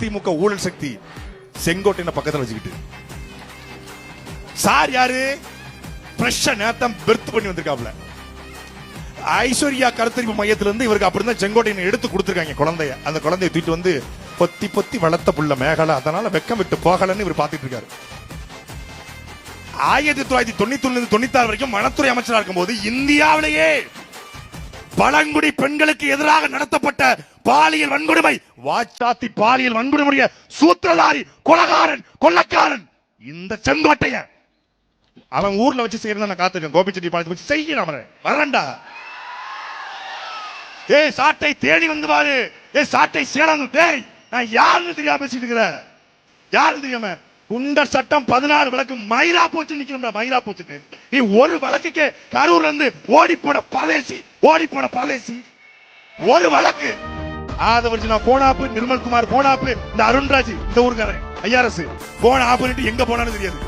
திமுக ஊழல் சக்தி செங்கோட்டையனை பக்கத்துல வச்சுக்கிட்டு சார் யாரு பிரஷா நேத்தம் பெர்த் பண்ணி வந்திருக்காப்ல. ஐஸ்வர்யா கருத்தறிவு மையத்துல இருந்து இவருக்கு அப்படி தான் செங்கோட்டையனை எடுத்து கொடுத்திருக்காங்க குழந்தைய. அந்த குழந்தைய தூக்கிட்டு வந்து பொத்தி பொத்தி வளர்த்த புள்ள மேகலா, அதனால வெக்கம் விட்டு போகலன்னு இவர் பாத்துட்டு இருக்காரு. 1991 வரைக்கும் வனத்துறை அமைச்சராக இருக்கும் போது இந்தியாவிலேயே பழங்குடி பெண்களுக்கு எதிராக நடத்தப்பட்ட பாலியல் வன்கொடுமை, வாச்சாத்தி பாலியல் வன்கொடுமைய சூத்திரதாரி, கொலகாரன், கொள்ளக்காரன் இந்த செங்கோட்டையன். அவன் ஊர்ல வச்சு செய்யறத நான் காத்துக்கேன். கோபிச்செட்டி பாலத்தை வச்சு செய்யணும் வரண்டா. ஏய் சாட்டை தேடி வந்து பாரு. ஏய் சாட்டை சேலம் டேய், நான் யாருன்னு தெரியாம பேசிட்டு இருக்கிறேன். யாருன்னு தெரியாம குண்டர் சட்டம் 16 வழக்கு மயிரா போச்சு நிக்கிறோம்டா. மயிரா போச்சு. நீ ஒரு வழக்குக்கே கரூர்ல இருந்து ஓடி போன பரதேசி ஒரு வழக்கு. அதை வச்சு நான் போனாப்பு, நிர்மல்குமார் போனாப்பு, இந்த அருண்ராஜ் இந்த ஊருக்காரன் ஐஆர்எஸ் போன ஆப்புன்னு எங்க போனான்னு தெரியாது.